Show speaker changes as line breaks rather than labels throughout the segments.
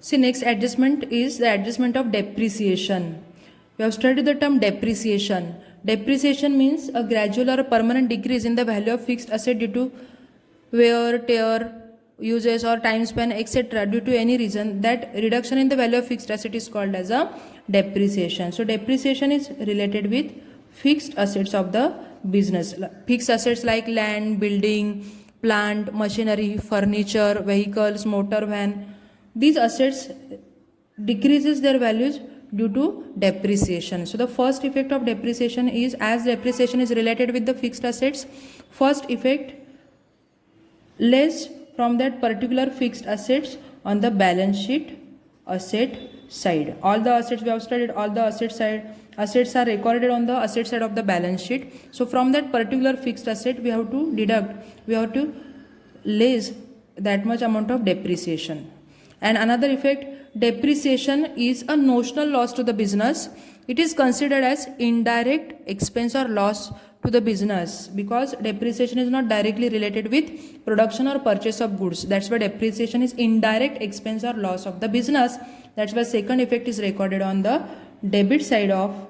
See, next adjustment is the adjustment of depreciation. We have studied the term depreciation. Depreciation means a gradual or a permanent decrease in the value of fixed asset due to wear, tear, uses or time span, etc. Due to any reason, that reduction in the value of fixed asset is called as a depreciation. So depreciation is related with fixed assets of the business. Fixed assets like land, building, plant, machinery, furniture, vehicles, motor van. These assets decreases their values due to depreciation. So the first effect of depreciation is, as depreciation is related with the fixed assets, first effect, less from that particular fixed assets on the balance sheet asset side. All the assets we have studied, all the assets are recorded on the asset side of the balance sheet. So from that particular fixed asset we have to deduct, we have to less that much amount of depreciation. And another effect, depreciation is a notional loss to the business. It is considered as indirect expense or loss to the business because depreciation is not directly related with production or purchase of goods. That's why depreciation is indirect expense or loss of the business. That's why second effect is recorded on the debit side of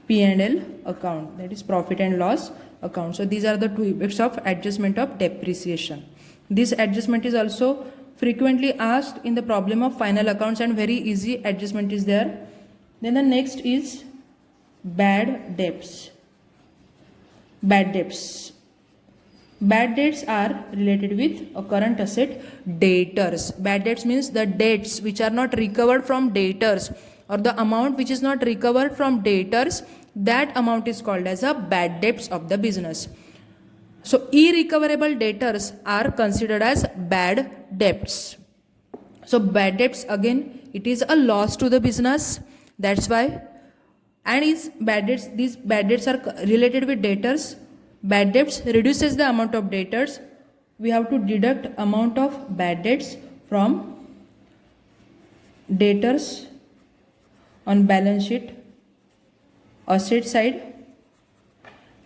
P&L account, that is profit and loss account. So these are the two effects of adjustment of depreciation. This adjustment is also frequently asked in the problem of final accounts and very easy adjustment is there. Then the next is bad debts. Bad debts. Bad debts are related with a current asset, debtors. Bad debts means the debts which are not recovered from debtors or the amount which is not recovered from debtors, that amount is called as a bad debts of the business. So irrecoverable debtors are considered as bad debts. So bad debts, again, it is a loss to the business. That's why, and is bad debts, these bad debts are related with debtors. Bad debts reduces the amount of debtors. We have to deduct amount of bad debts from debtors on balance sheet asset side.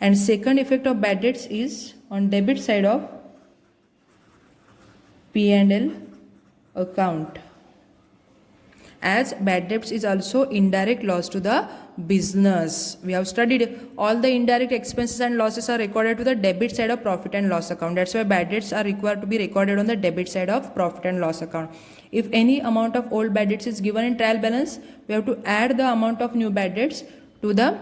And second effect of bad debts is on debit side of P&L account, as bad debts is also indirect loss to the business. We have studied all the indirect expenses and losses are recorded to the debit side of profit and loss account. That's why bad debts are required to be recorded on the debit side of profit and loss account. If any amount of old bad debts is given in trial balance, we have to add the amount of new bad debts to the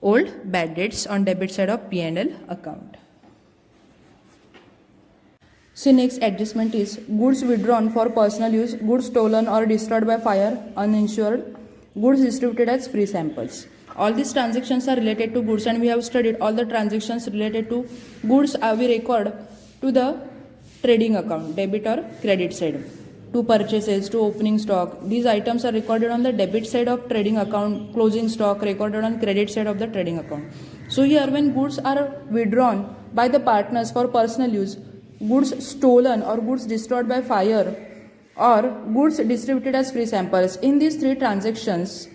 old bad debts on debit side of P&L account. So next adjustment is goods withdrawn for personal use, goods stolen or destroyed by fire, uninsured, goods distributed as free samples. All these transactions are related to goods and we have studied all the transactions related to goods we record to the trading account, debit or credit side. To purchases, to opening stock, these items are recorded on the debit side of trading account, closing stock recorded on credit side of the trading account. So here when goods are withdrawn by the partners for personal use, goods stolen or goods destroyed by fire, or goods distributed as free samples, in these three transactions,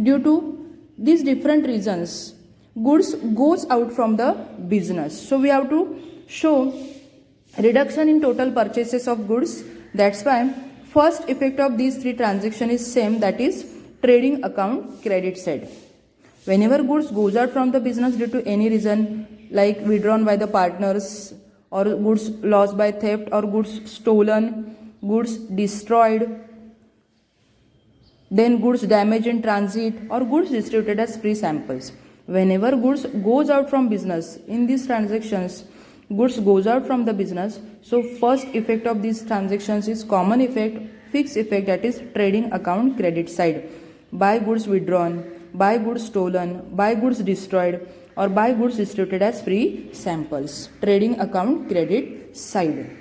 due to these different reasons, goods goes out from the business. So we have to show reduction in total purchases of goods. That's why first effect of these three transactions is same, that is trading account credit side. Whenever goods goes out from the business due to any reason like withdrawn by the partners, or goods lost by theft, or goods stolen, goods destroyed, then goods damaged in transit, or goods distributed as free samples. Whenever goods goes out from business, in these transactions goods goes out from the business, so first effect of these transactions is common effect, fixed effect, that is trading account credit side. Buy goods withdrawn, buy goods stolen, buy goods destroyed, or buy goods distributed as free samples, trading account credit side.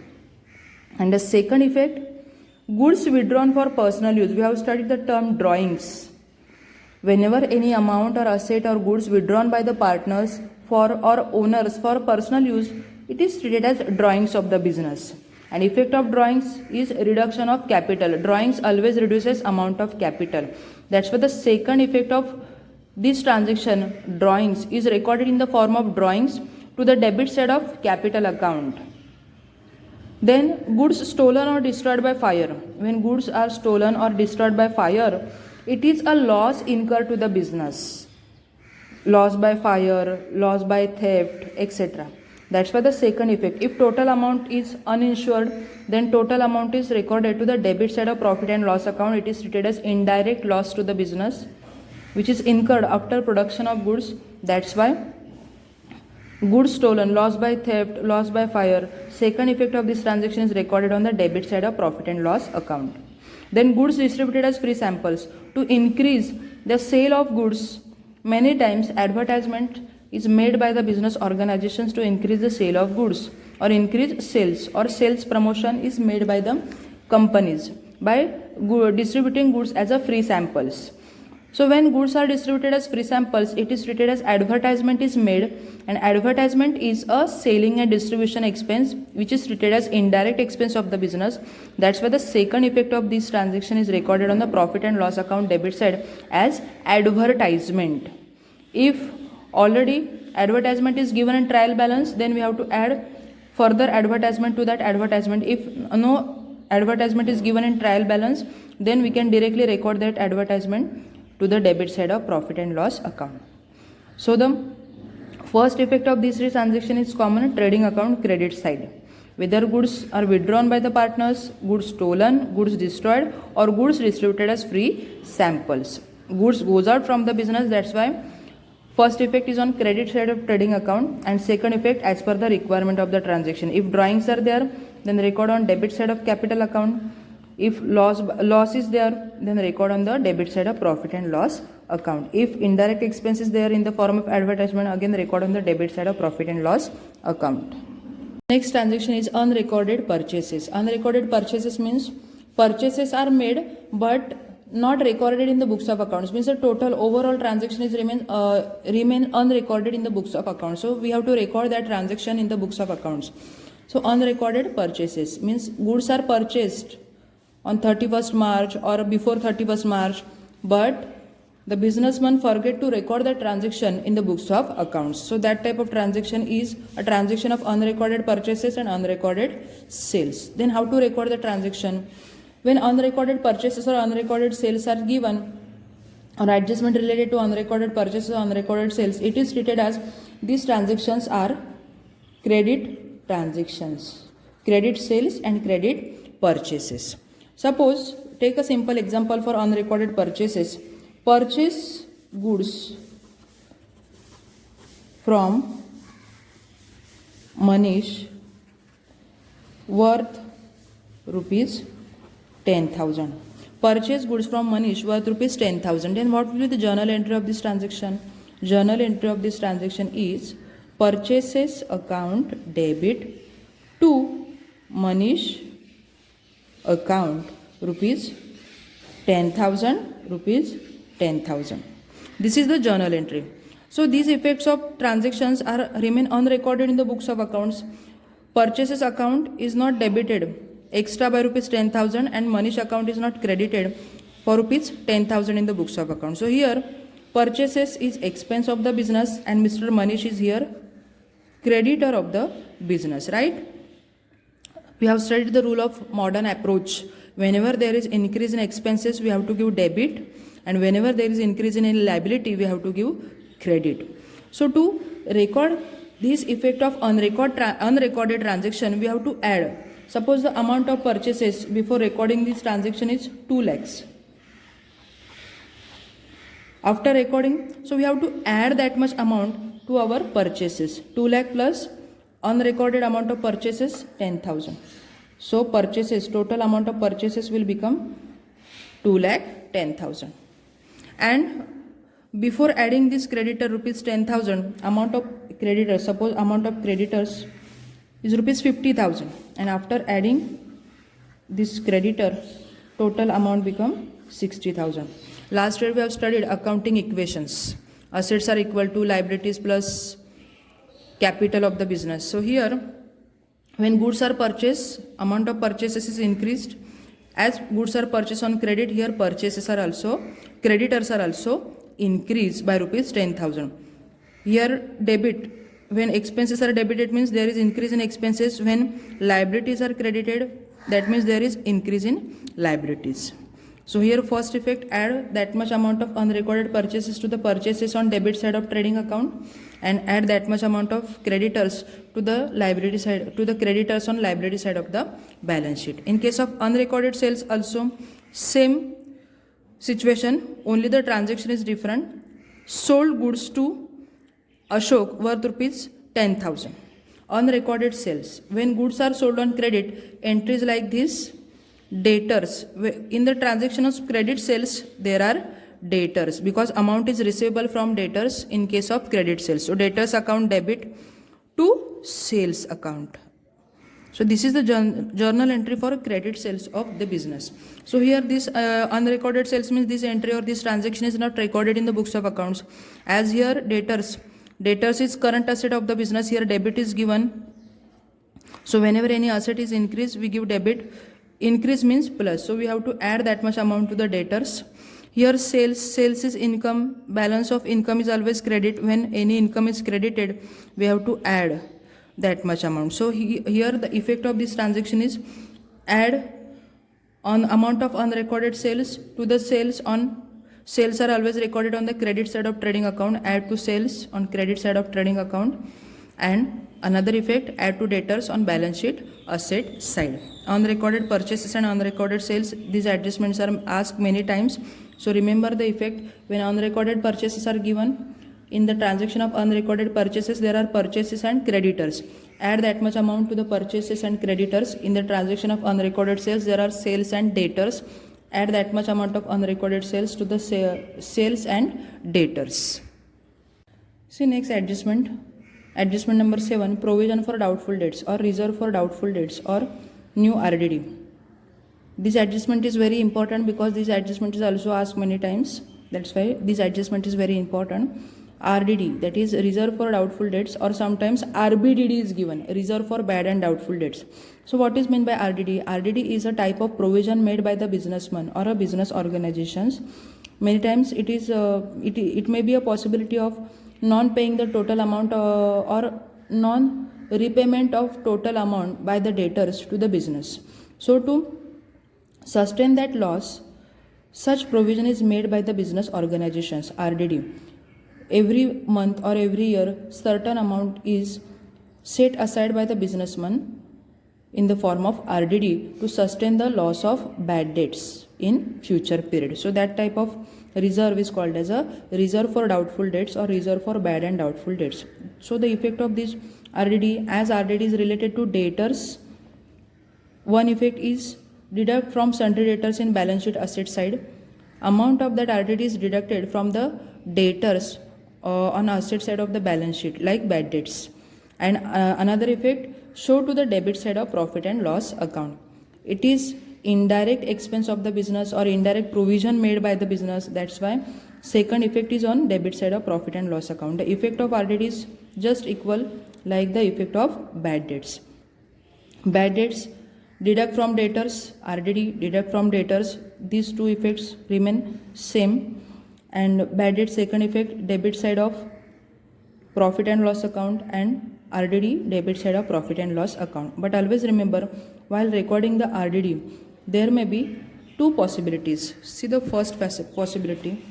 And the second effect, goods withdrawn for personal use. We have studied the term drawings. Whenever any amount or asset or goods withdrawn by the partners for or owners for personal use, it is treated as drawings of the business. And effect of drawings is reduction of capital. Drawings always reduces amount of capital. That's why the second effect of this transaction, drawings, is recorded in the form of drawings to the debit side of capital account. Then goods stolen or destroyed by fire. When goods are stolen or destroyed by fire, it is a loss incurred to the business. Loss by fire, loss by theft, etc. That's why the second effect. If total amount is uninsured, then total amount is recorded to the debit side of profit and loss account. It is treated as indirect loss to the business, which is incurred after production of goods. That's why goods stolen, loss by theft, loss by fire, second effect of this transaction is recorded on the debit side of profit and loss account. Then goods distributed as free samples. To increase the sale of goods, many times advertisement is made by the business organizations to increase the sale of goods or increase sales, or sales promotion is made by the companies by distributing goods as a free samples. So when goods are distributed as free samples, it is treated as advertisement is made, and advertisement is a selling and distribution expense which is treated as indirect expense of the business. That's why the second effect of this transaction is recorded on the profit and loss account debit side as advertisement. If already advertisement is given in trial balance, then we have to add further advertisement to that advertisement. If no advertisement is given in trial balance, then we can directly record that advertisement to the debit side of profit and loss account. So the first effect of this transaction is common trading account credit side. Whether goods are withdrawn by the partners, goods stolen, goods destroyed, or goods distributed as free samples. Goods goes out from the business, that's why first effect is on credit side of trading account, and second effect as per the requirement of the transaction. If drawings are there, then record on debit side of capital account. If loss is there, then record on the debit side of profit and loss account. If indirect expense is there in the form of advertisement, again record on the debit side of profit and loss account. Next transaction is unrecorded purchases. Unrecorded purchases means purchases are made but not recorded in the books of accounts. Means the total overall transaction is remain unrecorded in the books of accounts. So we have to record that transaction in the books of accounts. So unrecorded purchases means goods are purchased on 31st March or before 31st March, but the businessman forget to record the transaction in the books of accounts. So that type of transaction is a transaction of unrecorded purchases and unrecorded sales. Then how to record the transaction? When unrecorded purchases or unrecorded sales are given, or adjustment related to unrecorded purchases or unrecorded sales, it is treated as these transactions are credit transactions, credit sales and credit purchases. Suppose, take a simple example for unrecorded purchases. Purchase goods from Manish worth rupees 10,000. Purchase goods from Manish worth rupees 10,000. Then what will be the journal entry of this transaction? Journal entry of this transaction is purchases account debit to Manish account rupees 10,000 rupees 10,000. This is the journal entry. So these effects of transactions are remain unrecorded in the books of accounts. Purchases account is not debited extra by rupees 10,000 and Manish account is not credited for rupees 10,000 in the books of accounts. So here purchases is expense of the business and Mr. Manish is here creditor of the business, right? We have studied the rule of modern approach. Whenever there is increase in expenses, we have to give debit, and whenever there is increase in liability, we have to give credit. So to record this effect of unrecorded transaction, we have to add. Suppose the amount of purchases before recording this transaction is 2 lakhs. After recording, so we have to add that much amount to our purchases. 2 lakh plus unrecorded amount of purchases 10,000. So purchases, total amount of purchases will become 2 lakh 10,000. And before adding this creditor rupees 10,000, amount of creditors, suppose amount of creditors is rupees 50,000, and after adding this creditor, total amount become 60,000. Last year we have studied accounting equations. Assets are equal to liabilities plus capital of the business. So here, when goods are purchased, amount of purchases is increased. As goods are purchased on credit, here purchases are also, creditors are also increased by rupees 10,000. Here debit, when expenses are debited means there is increase in expenses. When liabilities are credited, that means there is increase in liabilities. So here first effect, add that much amount of unrecorded purchases to the purchases on debit side of trading account, and add that much amount of creditors to the liability side, to the creditors on liability side of the balance sheet. In case of unrecorded sales also same situation, only the transaction is different. Sold goods to Ashok worth rupees 10,000. Unrecorded sales. When goods are sold on credit, entries like this, debtors. In the transaction of credit sales, there are debtors because amount is receivable from debtors in case of credit sales. So debtors account debit to sales account. So this is the journal entry for credit sales of the business. So here this unrecorded sales means this entry or this transaction is not recorded in the books of accounts. As here debtors is current asset of the business, here debit is given. So whenever any asset is increased, we give debit. Increase means plus. So we have to add that much amount to the debtors. Here sales is income. Balance of income is always credit. When any income is credited, we have to add that much amount. So here the effect of this transaction is add on amount of unrecorded sales to the sales on. Sales are always recorded on the credit side of trading account, add to sales on credit side of trading account. And another effect, add to debtors on balance sheet asset side. Unrecorded purchases and unrecorded sales, these adjustments are asked many times. So remember the effect. When unrecorded purchases are given, in the transaction of unrecorded purchases, there are purchases and creditors. Add that much amount to the purchases and creditors. In the transaction of unrecorded sales, there are sales and debtors. Add that much amount of unrecorded sales to the sales and debtors. See next adjustment. Adjustment number 7, provision for doubtful debts or reserve for doubtful debts or new RDD. This adjustment is very important because this adjustment is also asked many times. That's why this adjustment is very important. RDD, that is reserve for doubtful debts, or sometimes RBDD is given, reserve for bad and doubtful debts. So what is meant by RDD? RDD is a type of provision made by the businessman or a business organizations. Many times it is it may be a possibility of non-paying the total amount or non-repayment of total amount by the debtors to the business. So to sustain that loss, such provision is made by the business organizations, RDD. Every month or every year, certain amount is set aside by the businessman in the form of RDD to sustain the loss of bad debts in future period. So that type of reserve is called as a reserve for doubtful debts or reserve for bad and doubtful debts. So the effect of this RDD, as RDD is related to debtors, one effect is deduct from sundry debtors in balance sheet asset side. Amount of that RDD is deducted from the debtors on asset side of the balance sheet like bad debts. And another effect, show to the debit side of profit and loss account. It is indirect expense of the business or indirect provision made by the business. That's why second effect is on debit side of profit and loss account. The effect of RDD is just equal like the effect of bad debts. Bad debts, deduct from debtors, RDD, deduct from debtors. These two effects remain same. And bad debt second effect, debit side of profit and loss account, and RDD, debit side of profit and loss account. But always remember, while recording the RDD, there may be two possibilities. See the first possibility.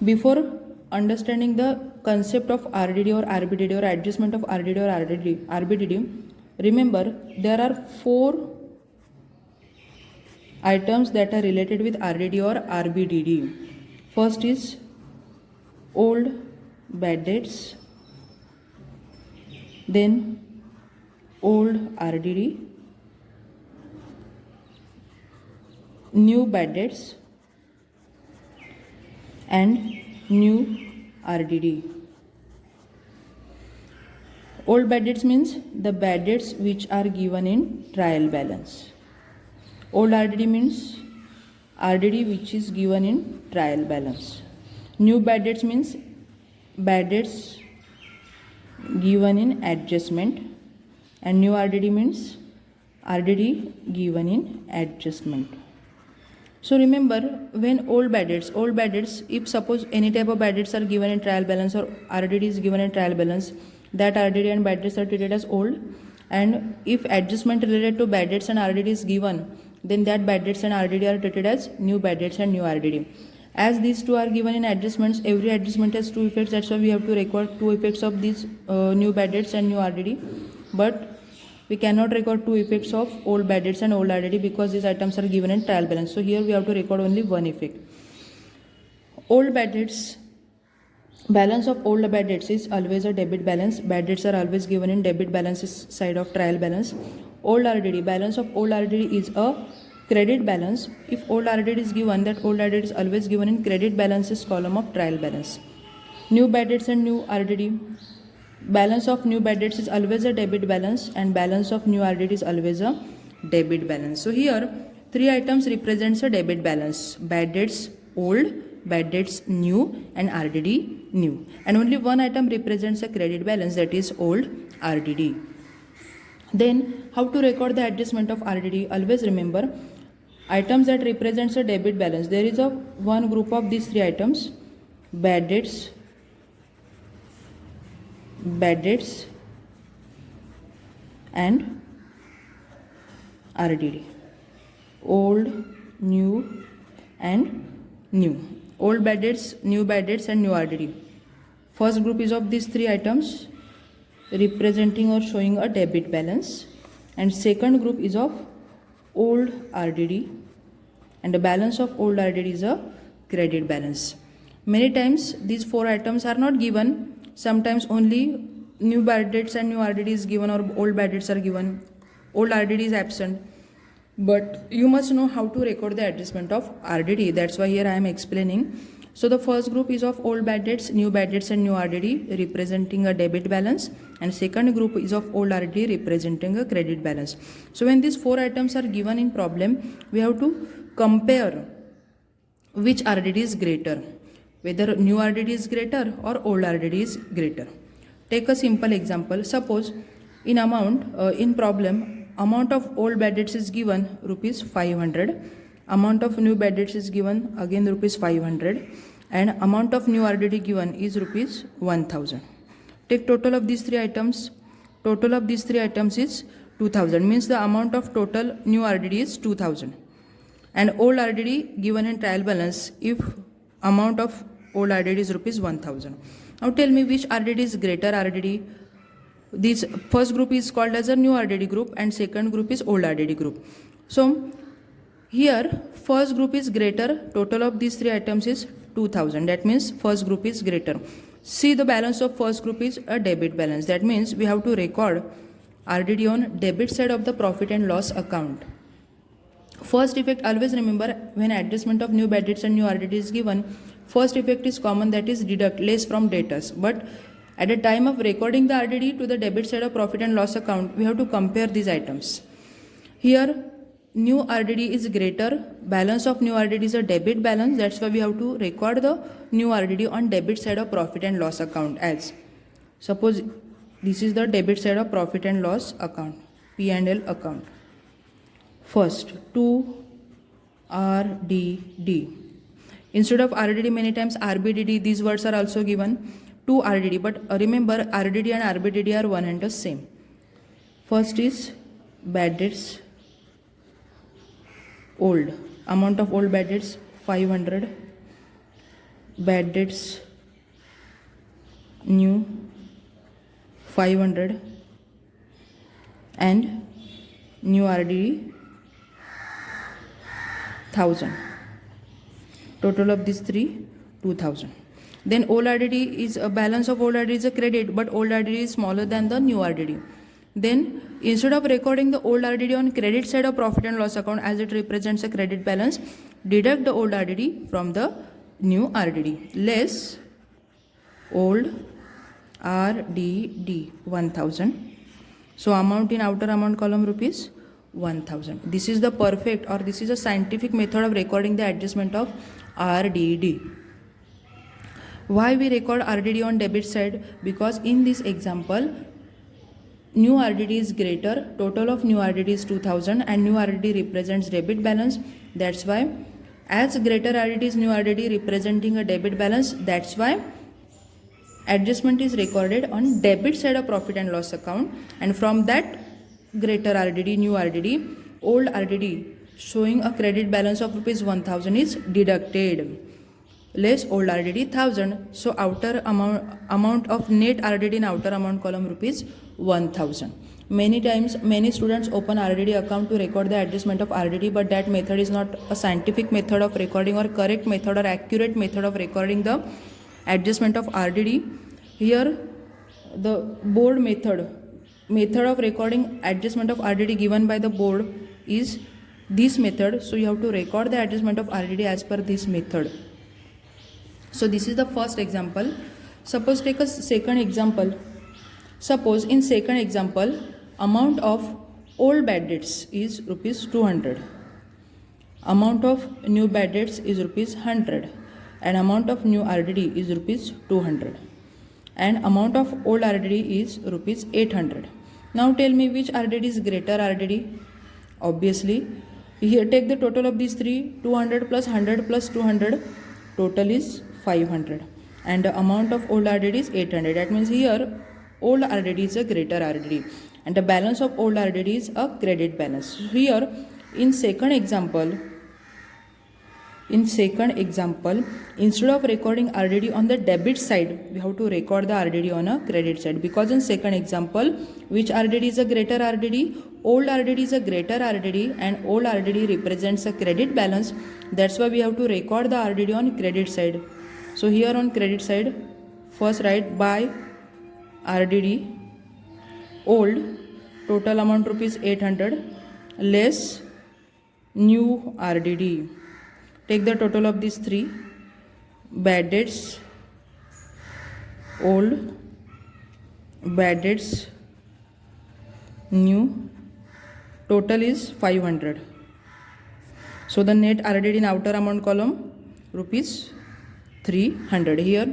Before understanding the concept of RDD or RBDD or adjustment of RDD or RBDD, remember there are 4 items that are related with RDD or RBDD. First is old bad debts, then old RDD, new bad debts, and new RDD. Old bad debts means the bad debts which are given in trial balance. Old RDD means RDD which is given in trial balance. New bad debts means bad debts given in adjustment, and new RDD means RDD given in adjustment. So remember, when old bad debts, if suppose any type of bad debts are given in trial balance or RDD is given in trial balance, that RDD and bad debts are treated as old. And if adjustment related to bad debts and RDD is given, then that bad debts and RDD are treated as new bad debts and new RDD. As these two are given in adjustments, every adjustment has two effects. That's why we have to record two effects of these new bad debts and new RDD. But we cannot record two effects of old bad debts and old RDD because these items are given in trial balance. So here we have to record only one effect. Old bad debts. Balance of old bad debts is always a debit balance. Bad debts are always given in debit balance side of trial balance. Old RDD. Balance of old RDD is a credit balance. If old RDD is given, that old RDD is always given in credit balances column of trial balance. New bad debts and new RDD. Balance of new bad debts is always a debit balance and balance of new RDD is always a debit balance. So here three items represents a debit balance: bad debts old, bad debts new, and RDD new. And only one item represents a credit balance, that is old RDD. Then how to record the adjustment of RDD? Always remember items that represents a debit balance. There is a one group of these three items: bad debts, and RDD. Old, new, and new. Old bad debts, new bad debts, and new RDD. First group is of these three items representing or showing a debit balance, and second group is of old RDD, and the balance of old RDD is a credit balance. Many times these four items are not given. Sometimes only new bad debts and new RDD is given, or old bad debts are given. Old RDD is absent. But you must know how to record the adjustment of RDD. That's why here I am explaining. So the first group is of old bad debts, new bad debts, and new RDD representing a debit balance, and second group is of old RDD representing a credit balance. So when these four items are given in problem, we have to compare which RDD is greater, whether new RDD is greater or old RDD is greater. Take a simple example. Suppose in problem, amount of old bad debts is given rupees 500, amount of new bad debts is given again rupees 500, and amount of new RDD given is rupees 1000. Take total of these three items. Total of these three items is 2000, means the amount of total new RDD is 2000, and old RDD given in trial balance, if amount of old RDD is rupees 1000. Now tell me which RDD is greater RDD. This first group is called as a new RDD group and second group is old RDD group. So here first group is greater. Total of these three items is 2000. That means first group is greater. See, the balance of first group is a debit balance. That means we have to record RDD on debit side of the profit and loss account. First effect, always remember, when adjustment of new bad debts and new RDD is given, first effect is common, that is deduct less from debtors. But at the time of recording the RDD to the debit side of profit and loss account, we have to compare these items. Here new RDD is greater, balance of new RDD is a debit balance. That's why we have to record the new RDD on debit side of profit and loss account. As suppose this is the debit side of profit and loss account, P&L account. First, to RDD. Instead of RDD, many times RBDD, these words are also given. To RDD, but remember RDD and RBDD are one and the same. First is bad debts old. Amount of old bad debts 500. Bad debts new 500, and new RDD 1000. Total of these three 2000. Then old RDD is a balance of old RDD is a credit, but old RDD is smaller than the new RDD. Then instead of recording the old RDD on credit side of profit and loss account as it represents a credit balance, deduct the old RDD from the new RDD. Less old RDD 1000. So amount in outer amount column rupees 1000. This is the perfect, or this is a scientific method of recording the adjustment of RDD. Why we record RDD on debit side? Because in this example, new RDD is greater, total of new RDD is 2000, and new RDD represents debit balance. That's why as greater RDD is new RDD representing a debit balance, that's why adjustment is recorded on debit side of profit and loss account, and from that greater RDD, new RDD, old RDD showing a credit balance of rupees 1000 is deducted, less old RDD 1000. So outer amount of net RDD in outer amount column rupees 1000. Many times many students open RDD account to record the adjustment of RDD, but that method is not a scientific method of recording or correct method or accurate method of recording the adjustment of RDD. Here the board method of recording adjustment of RDD given by the board is this method. So you have to record the adjustment of RDD as per this method. So this is the first example. Suppose take a second example. Suppose in second example, amount of old bad debts is rupees 200. Amount of new bad debts is rupees 100. And amount of new RDD is rupees 200. And amount of old RDD is rupees 800. Now tell me which RDD is greater RDD? Obviously, here take the total of these three, 200 plus 100 plus 200, total is 500. And the amount of old RDD is 800. That means here old RDD is a greater RDD. And the balance of old RDD is a credit balance. Here in second example, instead of recording RDD on the debit side, we have to record the RDD on a credit side. Because in second example, which RDD is a greater RDD? Old RDD is a greater RDD, and old RDD represents a credit balance. That's why we have to record the RDD on credit side. So here on credit side, first write by RDD old, total amount rupees 800, less new RDD. Take the total of these three, bad debts, old, bad debts, new, total is 500. So the net RDD in outer amount column rupees 300. Here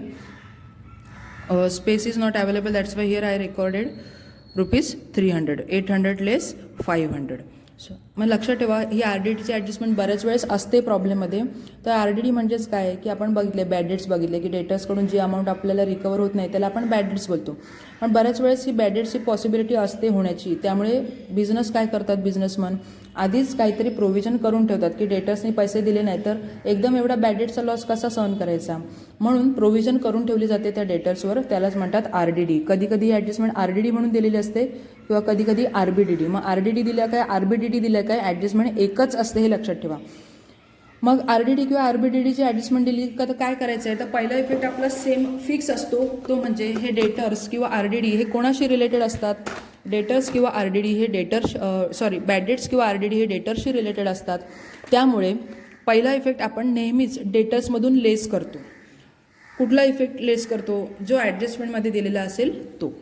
space is not available, that's why here I recorded rupees 300. 800 less 500. सो मग लक्षात ठेवा, ही RDDची adjustment बऱ्याच वेळेस असते प्रॉब्लेममध्ये. तर RDD म्हणजेच काय की आपण बघितले बॅड डेट्स बघितले की डेटर्सकडून जी अमाऊंट आपल्याला रिकवर होत नाही त्याला आपण बॅड डेट्स बोलतो. पण बऱ्याच वेळेस ही बॅड डेट्सची पॉसिबिलिटी असते होण्याची. त्यामुळे बिझनेस काय करतात, बिझनेसमन आधीच काहीतरी प्रोव्हिजन करून ठेवतात की डेटर्सनी पैसे दिले नाही तर एकदम एवढा बॅड डेटचा लॉस कसा सहन करायचा, म्हणून प्रोव्हिजन करून ठेवली जाते त्या डेटर्सवर. त्यालाच म्हणतात RDD. कधी कधी ॲडजस्टमेंट RDD म्हणून दिलेली असते किंवा कधी कधी RBDD. मग RDD दिल्या काय, RBDD दिल्या काय, ॲडजस्टमेंट एकच असते हे लक्षात ठेवा. मग RDD किंवा RBDDची ॲडजस्टमेंट दिली का तर काय करायचं आहे, तर पहिला इफेक्ट आपला सेम फिक्स असतो. तो म्हणजे हे डेटर्स किंवा RDD हे कोणाशी रिलेटेड असतात, डेटर्स किंवा RDD हे बॅड डेट्स किंवा RDD हे डेटर्सशी रिलेटेड असतात. त्यामुळे पहिला इफेक्ट आपण नेहमीच डेटर्समधून लेस करतो. कुठला इफेक्ट लेस करतो, जो ॲडजस्टमेंटमध्ये दिलेला असेल तो.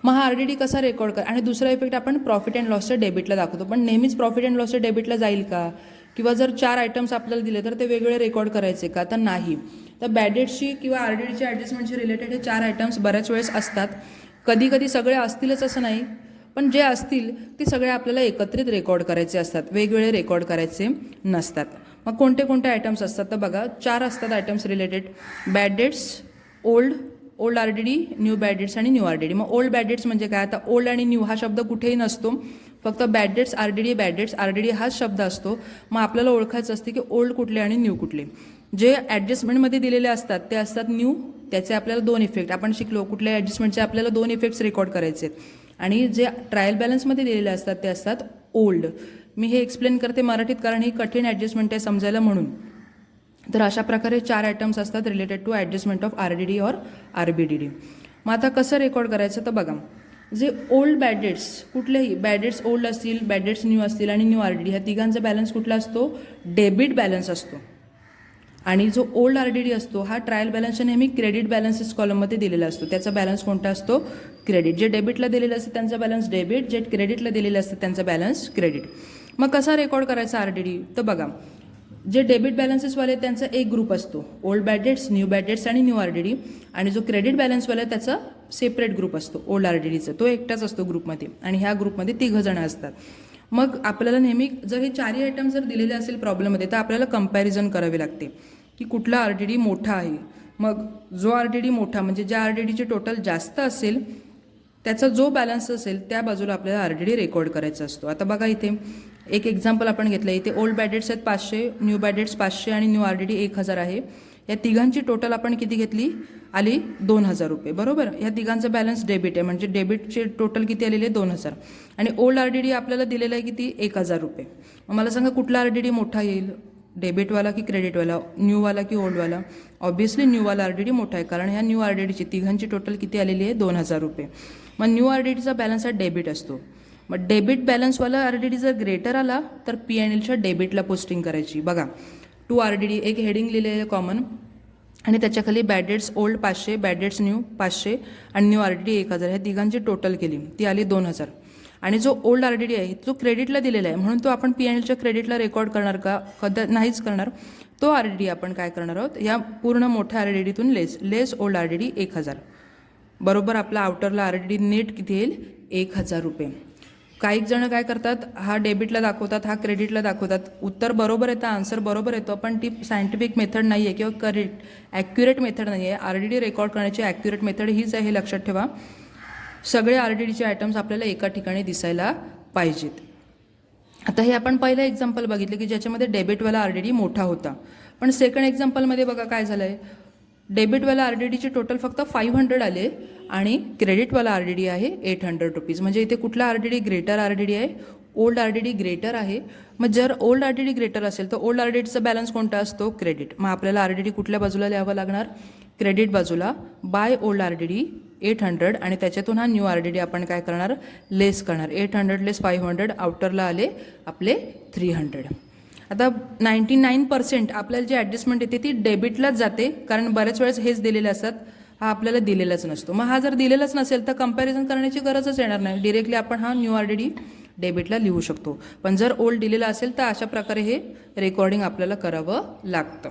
मग हा RDD कसा रेकॉर्ड कर, आणि दुसरा इफेक्ट आपण प्रॉफिट अँड लॉसच्या डेबिटला दाखवतो. पण नेहमीच प्रॉफिट अँड लॉसच्या डेबिटला जाईल का, किंवा जर 4 आयटम्स आपल्याला दिले तर ते वेगवेगळे रेकॉर्ड करायचे का, तर नाही. तर बॅड डेट्सची किंवा RDDच्या ॲडजस्टमेंटशी रिलेटेड हे 4 आयटम्स बऱ्याच वेळेस असतात. कधी कधी सगळे असतीलच असं नाही, पण जे असतील ते सगळे आपल्याला एकत्रित रेकॉर्ड करायचे असतात, वेगवेगळे रेकॉर्ड करायचे नसतात. मग कोणते कोणते आयटम्स असतात तर बघा, 4 असतात items related. Bad debts, old RDD, new bad debts आणि न्यू RDD. मग ओल्ड बॅड डेट्स म्हणजे काय, आता ओल्ड आणि न्यू हा शब्द कुठेही नसतो, फक्त bad debts RDD, bad debts RDD हाच शब्द असतो. मग आपल्याला ओळखायचं असते की ओल्ड कुठले आणि न्यू कुठले. जे ॲडजस्टमेंटमध्ये दिलेले असतात ते असतात न्यू, त्याचे आपल्याला 2 इफेक्ट आपण शिकलो. कुठल्या ॲडजस्टमेंटचे आपल्याला 2 इफेक्ट्स रेकॉर्ड करायचे आहेत. आणि जे ट्रायल बॅलन्समध्ये दिलेले असतात ते असतात ओल्ड. मी हे एक्सप्लेन करते मराठीत कारण ही कठीण ॲडजस्टमेंट आहे समजायला म्हणून. तर अशा प्रकारे 4 आयटम्स असतात related to adjustment of RDD और RBDD. मग आता कसं रेकॉर्ड करायचं तर बघा, जे ओल्ड बॅड डेट्स, कुठलेही बॅड डेट्स ओल्ड असतील, बॅड डेट्स न्यू असतील आणि न्यू RDD ह्या तिघांचा बॅलन्स कुठला असतो, डेबिट बॅलन्स असतो. आणि जो ओल्ड RDD असतो हा ट्रायल बॅलन्सच्या नेहमी क्रेडिट बॅलन्सेस कॉलममध्ये दिलेला असतो. त्याचा बॅलन्स कोणता असतो, क्रेडिट. जे डेबिटला दिलेलं असतं त्यांचा बॅलन्स डेबिट, जे क्रेडिटला दिलेलं असतं त्यांचा बॅलन्स क्रेडिट. मग कसा रेकॉर्ड करायचा RDD तर बघा, जे डेबिट बॅलन्सेसवाले त्यांचा एक ग्रुप असतो, old bad debts, new bad debts आणि न्यू RDD. आणि जो क्रेडिट बॅलन्सवाला त्याचा सेपरेट ग्रुप असतो ओल्ड RDDचा, तो एकटाच असतो ग्रुपमध्ये. आणि ह्या ग्रुपमध्ये 3 जण असतात. मग आपल्याला नेहमी जर हे 4ही आयटम जर दिलेले असेल प्रॉब्लेममध्ये तर आपल्याला कंपॅरिझन करावी लागते की कुठला RDD मोठा आहे. मग जो आर डी डी मोठा म्हणजे ज्या आर डी डीचे टोटल जास्त असेल त्याचा जो बॅलन्स असेल त्या बाजूला आपल्याला आर डी डी रेकॉर्ड करायचा असतो. आता बघा इथे एक एक्झाम्पल आपण घेतलं. इथे ओल्ड बॅड डेट्स आहेत 500, न्यू बॅड डेट्स 500 आणि न्यू आर डी डी 1000 आहे. या तिघांची टोटल आपण किती घेतली आली 2000 रुपये. बरोबर. या तिघांचा बॅलन्स डेबिट आहे म्हणजे डेबिटचे टोटल किती आलेले 2000 आणि ओल्ड आर डी डी आपल्याला दिलेला आहे किती 1000 रुपये. मग मला सांगा कुठला आर डी डी मोठा येईल, डेबिटवाला की क्रेडिटवाला, न्यूवाला की ओल्डवाला? ऑब्व्हियसली न्यूवाला आर डी डी मोठा आहे कारण ह्या न्यू आर डी डीची तिघांची टोटल किती आलेली आहे 2000 रुपये. मग न्यू आर डी डीचा बॅलन्स हा डेबिट असतो. मग डेबिट बॅलन्सवाला आर डी डी जर ग्रेटर आला तर पी एन एलच्या डेबिटला पोस्टिंग करायची. बघा 2 आर डी डी एक हेडिंग लिहिलेलं आहे कॉमन आणि त्याच्याखाली bad debts old 500, bad debts new 500 आणि न्यू आर डी डी 1000. ह्या तिघांची टोटल केली ती आली 2000. आणि जो ओल्ड आर डी डी आहे तो क्रेडिटला दिलेला आहे म्हणून तो आपण पी एन एलच्या क्रेडिटला रेकॉर्ड करणार का? नाहीच करणार. तो आर डी डी आपण काय करणार आहोत या पूर्ण मोठ्या आर डी डीतून less old R D D 1000. बरोबर. आपला आउटरला आर डी डी नेट किती येईल 1000 रुपये. काही जण काय करतात हा डेबिटला दाखवतात हा क्रेडिटला दाखवतात. उत्तर बरोबर येतं, आन्सर बरोबर येतो पण ती सायंटिफिक मेथड नाही आहे किंवा ॲक्युरेट मेथड नाही आहे. आर डी डी रेकॉर्ड करण्याची ॲक्युरेट मेथड हीच आहे हे लक्षात ठेवा. सगळे आर डी डीचे आयटम्स आपल्याला एका ठिकाणी दिसायला पाहिजेत. आता हे आपण पहिलं एक्झाम्पल बघितलं की ज्याच्यामध्ये डेबिटवाला आर डी डी मोठा होता. पण सेकंड एक्झाम्पलमध्ये बघा काय झालं आहे. डेबिटवाला आर डी डीचे टोटल फक्त 500 आले आणि क्रेडिटवाला आर डी डी आहे 800 रुपीज. म्हणजे इथे कुठला R D D greater R D D आहे? Old R D D greater आहे. मग जर old R D D greater असेल तर ओल्ड आर डी डीचा बॅलन्स कोणता असतो? क्रेडिट. मग आपल्याला आर डी डी कुठल्या बाजूला लिहावं लागणार? क्रेडिट बाजूला. By old R D D 800 आणि त्याच्यातून हा न्यू आर डी डी आपण काय करणार लेस करणार. 800 लेस 500 आउटरला आले आपले 300. आता 99% आपल्याला जी ॲडजस्टमेंट येते ती डेबिटलाच जाते कारण बऱ्याच वेळेस हेच दिलेले असतात. हा आपल्याला दिलेलाच नसतो. मग हा जर दिलेलाच नसेल तर कंपॅरिझन करण्याची गरजच येणार नाही. डिरेक्टली आपण हा न्यू आर डी डी डेबिटला लिहू शकतो. पण जर ओल्ड दिलेला असेल तर अशा प्रकारे हे रेकॉर्डिंग आपल्याला करावं लागतं.